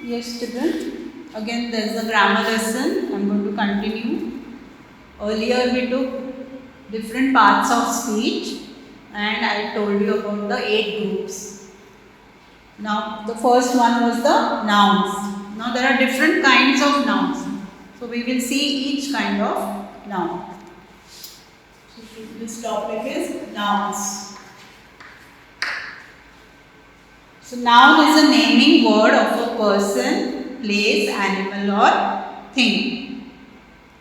Yes, children. Again, there is a grammar lesson. I'm going to continue. Earlier, we took different parts of speech, and I told you about the 8 groups. Now, the first one was the nouns. Now, there are different kinds of nouns. So, we will see each kind of noun. So, this topic is nouns. So, noun is a naming word of a person, place, animal, or thing.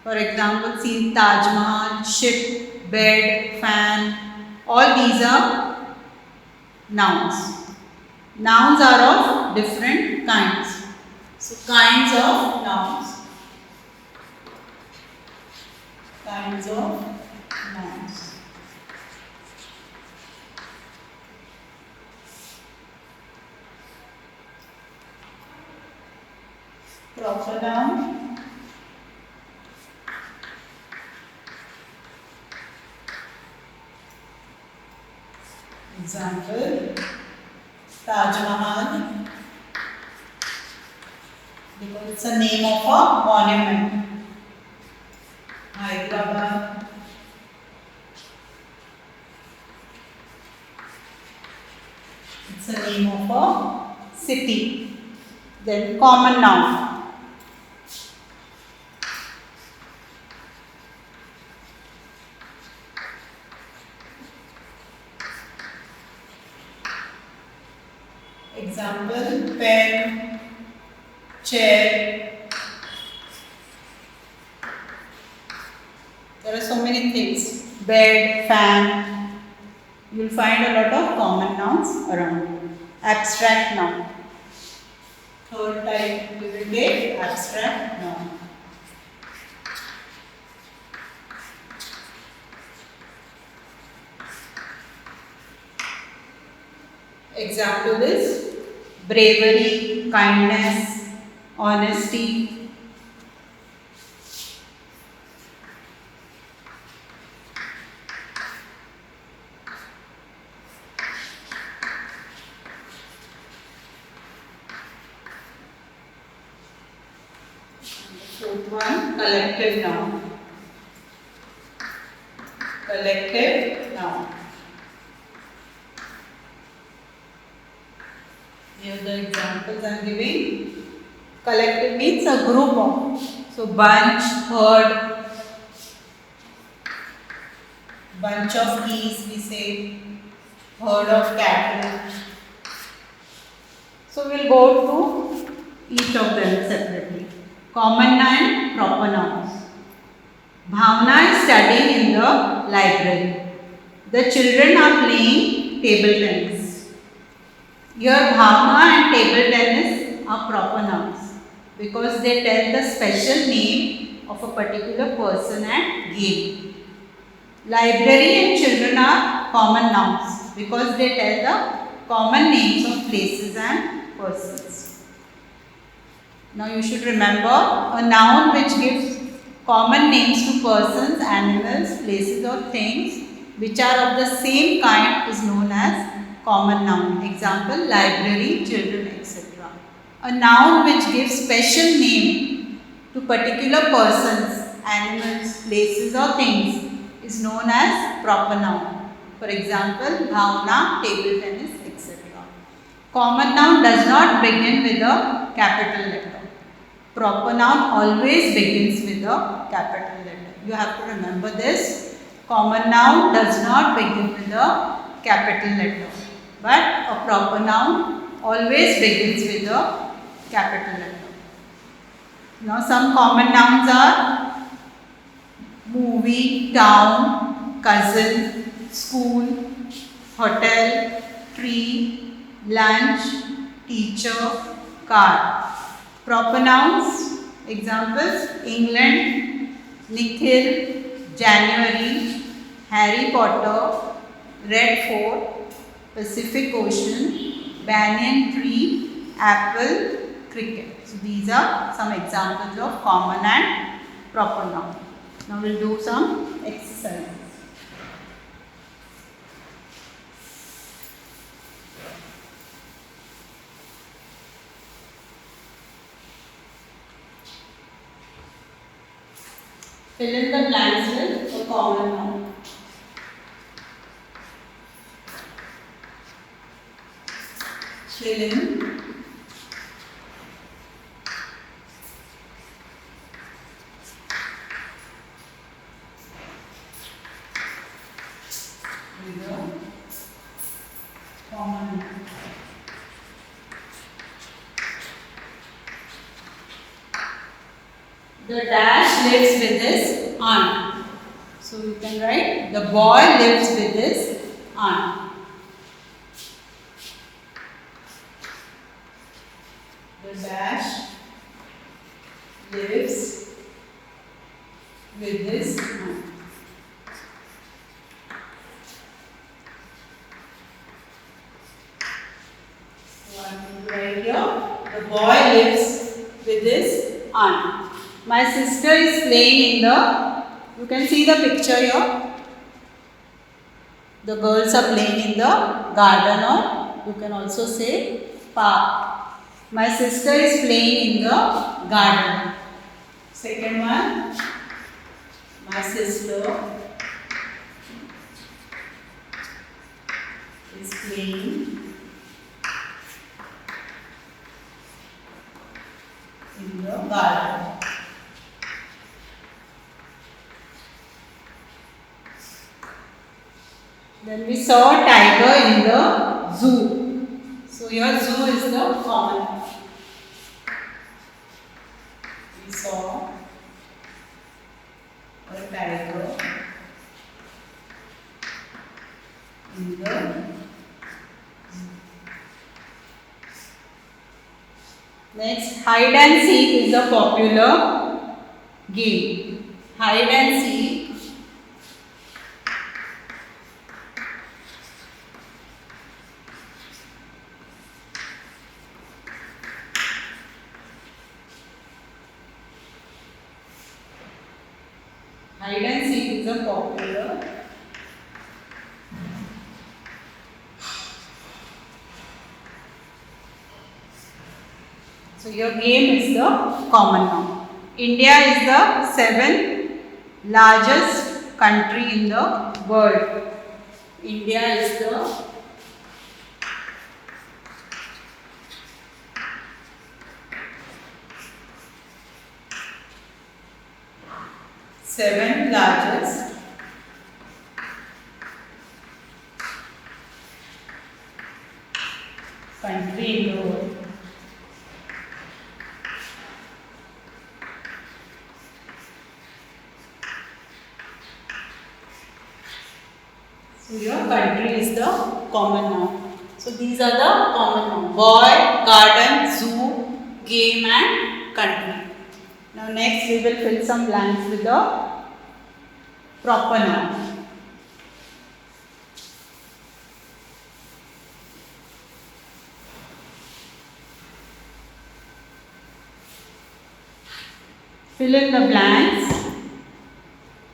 For example, see Taj Mahal, ship, bed, fan. All these are nouns. Nouns are of different kinds. So, kinds of nouns. Kinds of nouns. Proper noun. Example, Taj Mahal, because it's a name of a monument. Hyderabad, it's a name of a city. Then common noun. Example, pen, chair. There are so many things. Bed, fan. You will find a lot of common nouns around. Abstract noun. Third type we will take abstract noun. Example is bravery, kindness, honesty. Fourth one, collective noun. Collective noun. Here the examples I am giving. Collective means a group of. So bunch, herd, bunch of geese we say, herd of cattle. So we'll go to each of them separately. Common and proper nouns. Bhavna is studying in the library. The children are playing table tennis. Here Bhavna and table tennis are proper nouns because they tell the special name of a particular person and game. Library and children are common nouns because they tell the common names of places and persons. Now you should remember a noun which gives common names to persons, animals, places or things which are of the same kind is known as common noun. Example, library, children, etc. A noun which gives special name to particular persons, animals, places or things is known as proper noun. For example, Bhavna, table tennis, etc. Common noun does not begin with a capital letter. Proper noun always begins with a capital letter. You have to remember this. Common noun does not begin with a capital letter. But a proper noun always begins with a capital letter. Now some common nouns are movie, town, cousin, school, hotel, tree, lunch, teacher, car. Proper nouns, examples, England, Nikhil, January, Harry Potter, Red Fort, Pacific Ocean, banyan tree, apple, cricket. So these are some examples of common and proper noun. Now we'll do some exercises. Fill in the blanks with a common noun. Fill in with a common noun. The dash lives with his aunt. So you can write the boy lives with his aunt. The dash lives with his aunt. So I am going to write here the boy lives with his aunt. My sister is playing in the, you can see the picture here. The girls are playing in the garden, or you can also say park. My sister is playing in the garden. Second one, my sister is playing in the garden. Then we saw a tiger in the zoo. So your zoo is the common. We saw a tiger in the zoo. Next, hide and seek is a popular game. Hide and seek is a popular. So your game is the common noun. India is the 7th largest country in the world. India is the 7th largest country in the world. So your country is the common noun. So these are the common noun: boy, garden, zoo, game and country. Now next we will fill some blanks with the proper noun. Fill in the blanks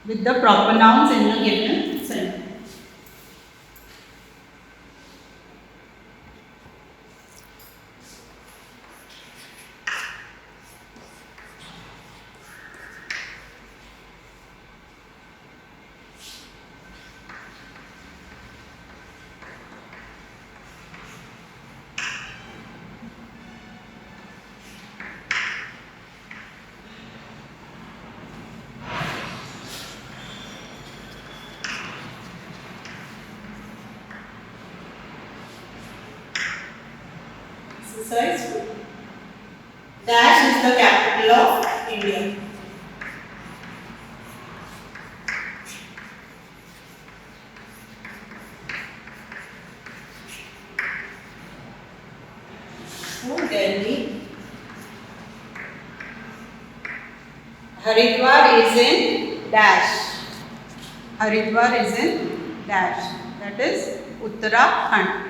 with the proper nouns in the given sentence. Exercise. Dash is the capital of India. So Delhi. Haridwar is in dash. Haridwar is in dash. That is Uttarakhand.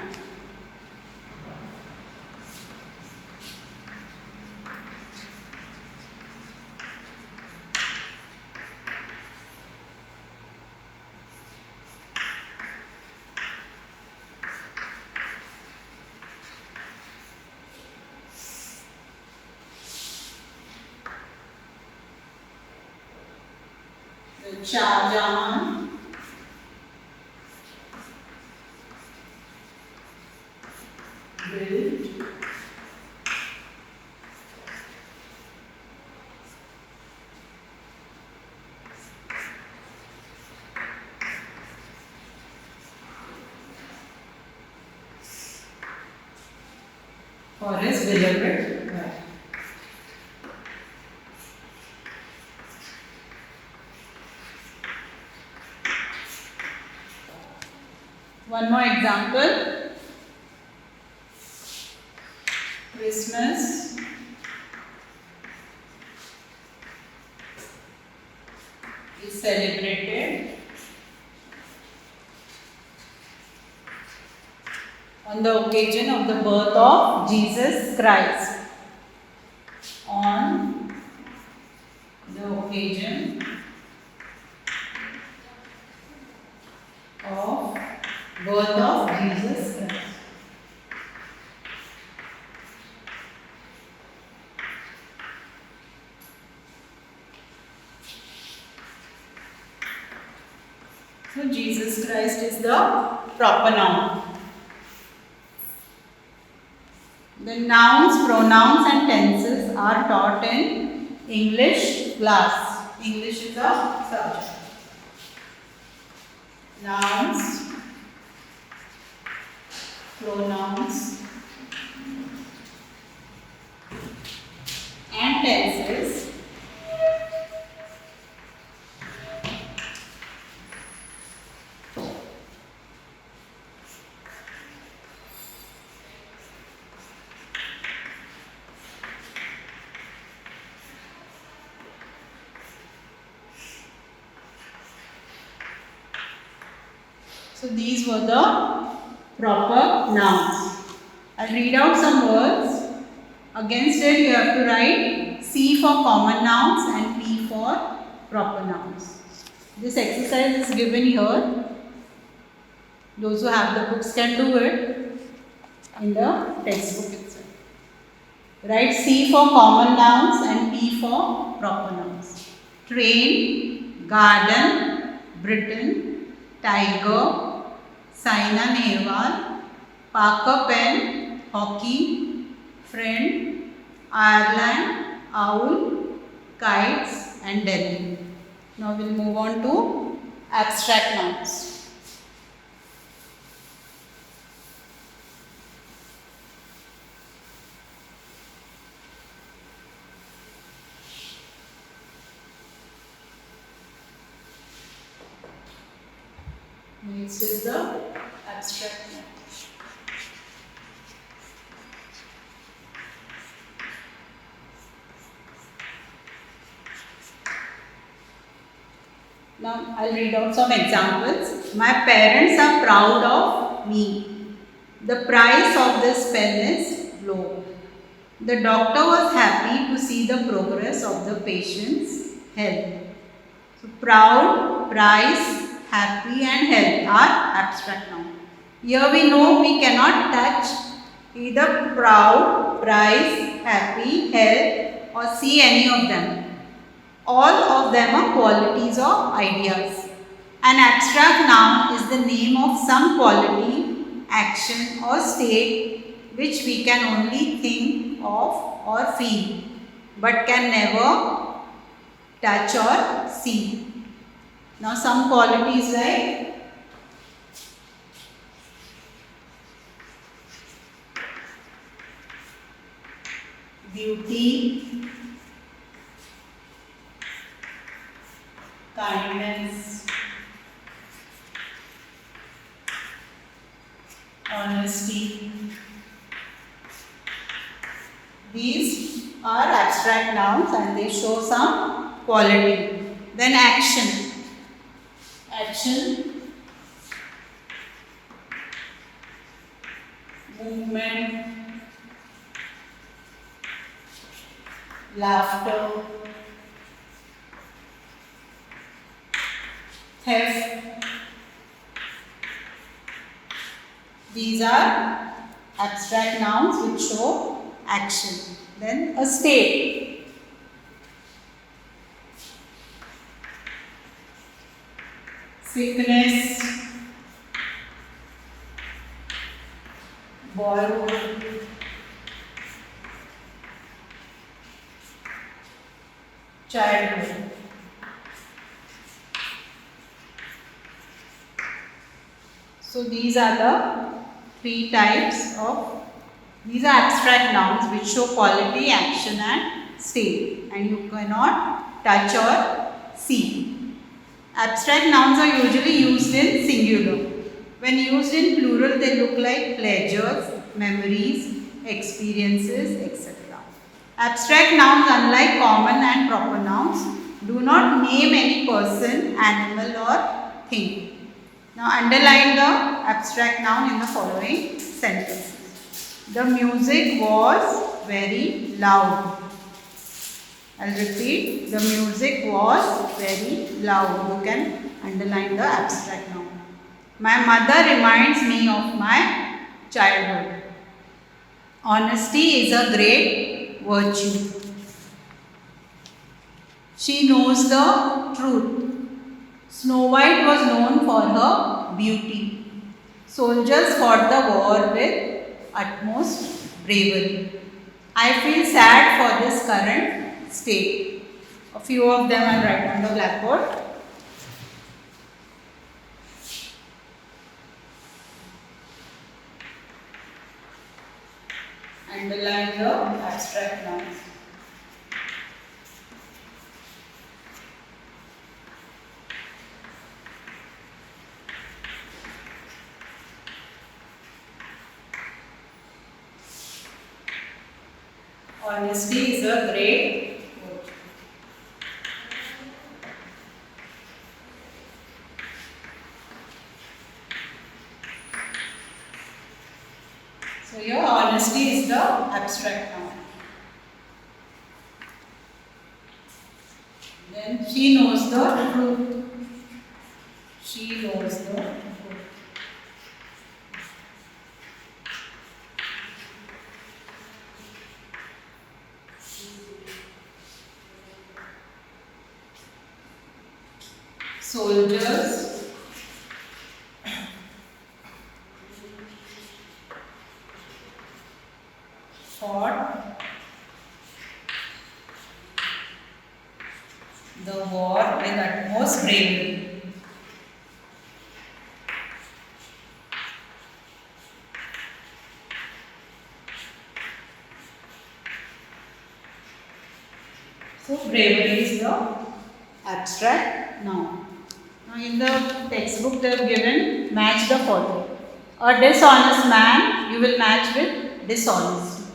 Shahjahan, built for his beloved wife. One more example. Christmas is celebrated on the occasion of the birth of Jesus Christ. On the occasion of birth of Jesus Christ. So Jesus Christ is the proper noun. The nouns, pronouns and tenses are taught in English class. English is a subject. Nouns, pronouns and tenses So these were the proper nouns. I'll read out some words. Against it you have to write C for common nouns and P for proper nouns. This exercise is given here. Those who have the books can do it in the textbook itself. Write C for common nouns and P for proper nouns. Train, garden, Britain, tiger, Saina Nehwal, Parker pen, hockey, friend, Ireland, owl, kites and Delhi. Now we'll move on to abstract nouns. Next is the abstract noun. Now I'll read out some examples. My parents are proud of me. The price of this pen is low. The doctor was happy to see the progress of the patient's health. So proud, price, happy and health are abstract nouns. Here we know we cannot touch either proud, price, happy, health or see any of them. All of them are qualities or ideas. An abstract noun is the name of some quality, action or state which we can only think of or feel but can never touch or see. Now some qualities like beauty, kindness, honesty. These are abstract nouns and they show some quality. Then action. Action, movement, laughter, theft. These are abstract nouns which show action. Then a state. sickness, boyhood, childhood. So these are the these are abstract nouns which show quality, action and state, and you cannot touch or see. Abstract nouns are usually used in singular. When used in plural, they look like pleasures, memories, experiences, etc. Abstract nouns, unlike common and proper nouns, do not name any person, animal or thing. Now underline the abstract noun in the following sentences. The music was very loud. I'll repeat. The music was very loud. You can underline the abstract noun. My mother reminds me of my childhood. Honesty is a great virtue. She knows the truth. Snow White was known for her beauty. Soldiers fought the war with utmost bravery. I feel sad for this current state. A few of them I'll write on the blackboard. Underline the abstract nouns. Honesty is a great virtue. So here honesty is the abstract noun. Then she knows the truth. She knows the truth. Soldiers fought the war with utmost bravery. So bravery is the abstract noun. Now in the textbook they have given match the following. A dishonest man you will match with dishonesty.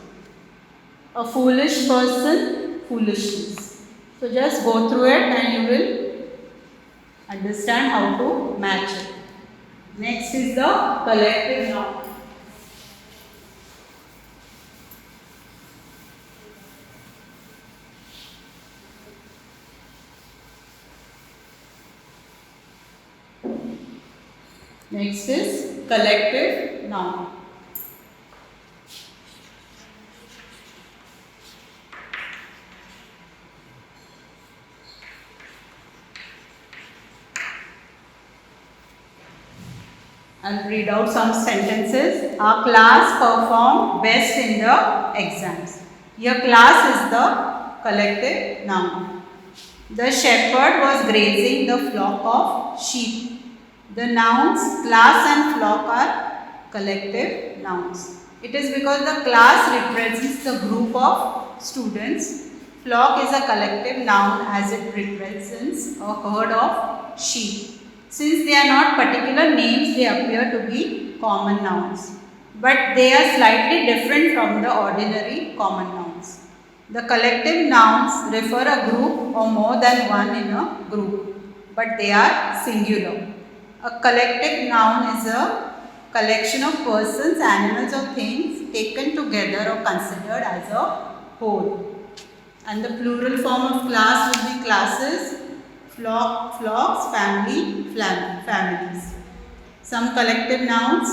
A foolish person, foolishness. So just go through it and you will understand how to match it. Next is the collective noun. Next is collective noun. I'll read out some sentences. Our class performed best in the exams. Your class is the collective noun. The shepherd was grazing the flock of sheep. The nouns class and flock are collective nouns. It is because the class represents the group of students. Flock is a collective noun as it represents a herd of sheep. Since they are not particular names, they appear to be common nouns. But they are slightly different from the ordinary common nouns. The collective nouns refer a group or more than one in a group, but they are singular. A collective noun is a collection of persons, animals or things taken together or considered as a whole. And the plural form of class would be classes, flocks, families. Some collective nouns,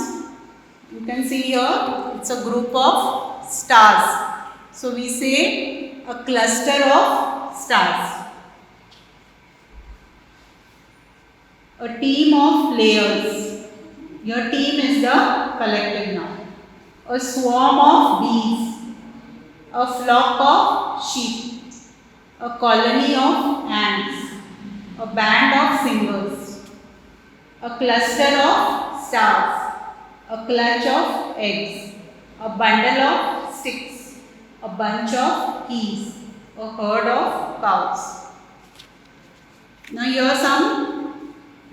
you can see here, it's a group of stars. So we say a cluster of stars. A team of players. Your team is the collective noun. A swarm of bees. A flock of sheep. A colony of ants. A band of singers. A cluster of stars. A clutch of eggs. A bundle of sticks. A bunch of keys. A herd of cows. Now here some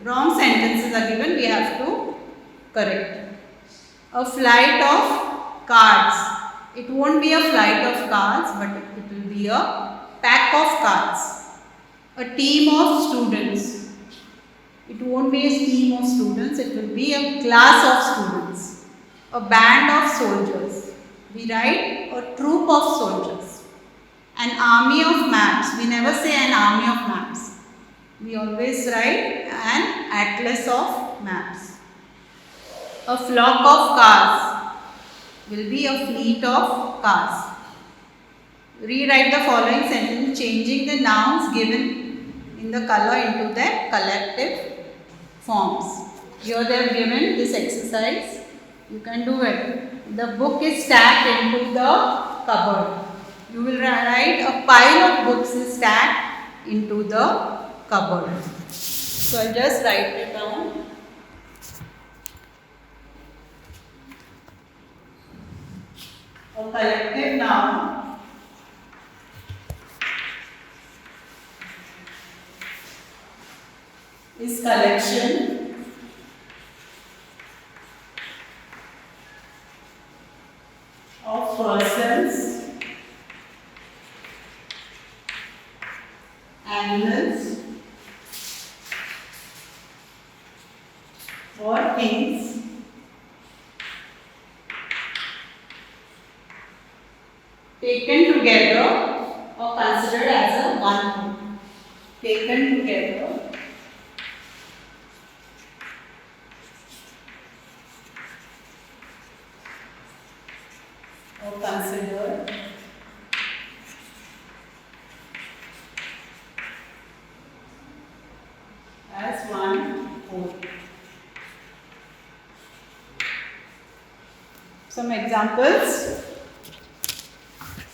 wrong sentences are given, we have to correct. A flight of cards. It won't be a flight of cards, but it will be a pack of cards. A team of students. It won't be a team of students, it will be a class of students. A band of soldiers. We write a troop of soldiers. An army of maps. We never say an army of maps. We always write an atlas of maps. A flock of cars will be a fleet of cars. Rewrite the following sentence changing the nouns given in the color into their collective forms. Here they have given this exercise. You can do it. The book is stacked into the cupboard. You will write a pile of books is stacked into the cupboard. So I'll just write it down. A collective noun is collection of persons, animals, or things taken together or considered as a one whole. Taken together or considered as one whole. Some examples.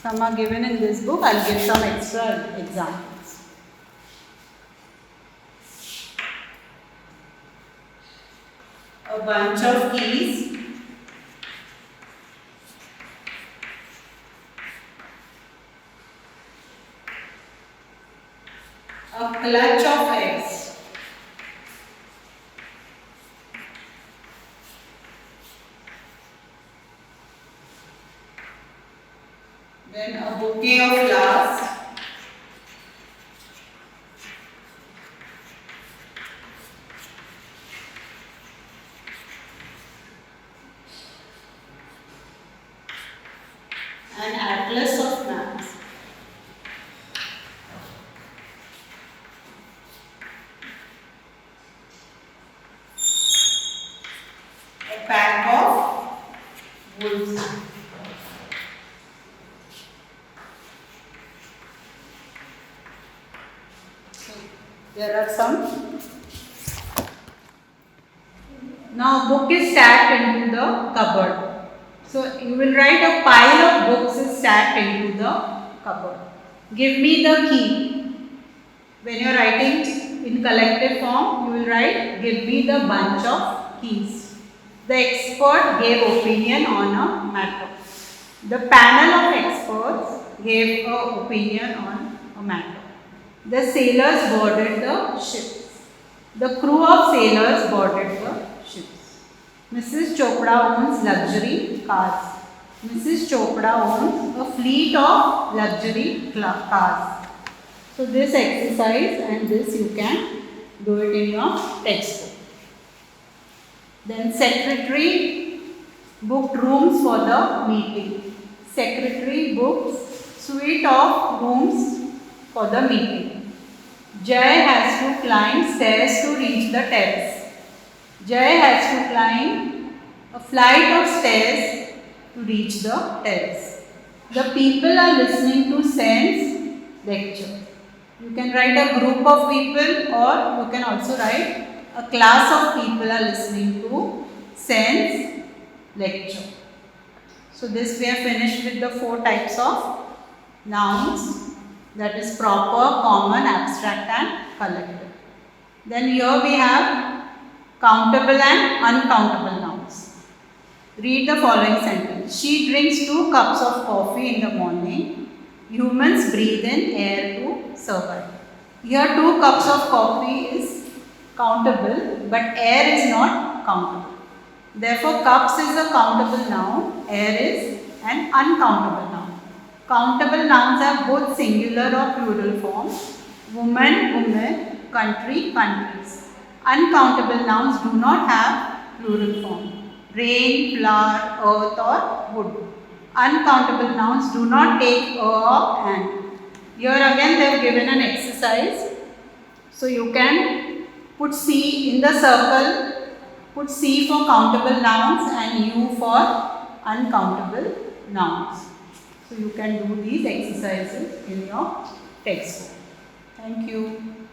Some are given in this book. I'll give some extra examples. A bunch of keys. A clutch of eggs. Then a bouquet of flowers. An atlas of maps. A pack of wolves. There are some. Now book is stacked into the cupboard. So you will write a pile of books is stacked into the cupboard. Give me the key. When you are writing in collective form, you will write give me the bunch of keys. The expert gave opinion on a matter. The panel of experts gave an opinion on a matter. The sailors boarded the ships. The crew of sailors boarded the ships. Mrs. Chopra owns luxury cars. Mrs. Chopra owns a fleet of luxury cars. So this exercise and this you can do it in your textbook. Then secretary booked rooms for the meeting. Secretary books suite of rooms for the meeting. Jai has to climb stairs to reach the terrace. Jai has to climb a flight of stairs to reach the terrace. The people are listening to Sen's lecture. You can write a group of people or you can also write a class of people are listening to Sen's lecture. So this we have finished with the 4 types of nouns, that is proper, common, abstract and collective. Then here we have countable and uncountable nouns. Read the following sentence. She drinks 2 cups of coffee in the morning. Humans breathe in air to survive. Here 2 cups of coffee is countable, but air is not countable. Therefore, cups is a countable noun, air is an uncountable noun. Countable nouns have both singular or plural forms. Woman, women, country, countries. Uncountable nouns do not have plural form. Rain, flower, earth or wood. Uncountable nouns do not take a or an. Here again they have given an exercise. So you can put C in the circle, put C for countable nouns and U for uncountable nouns. So you can do these exercises in your textbook. Thank you.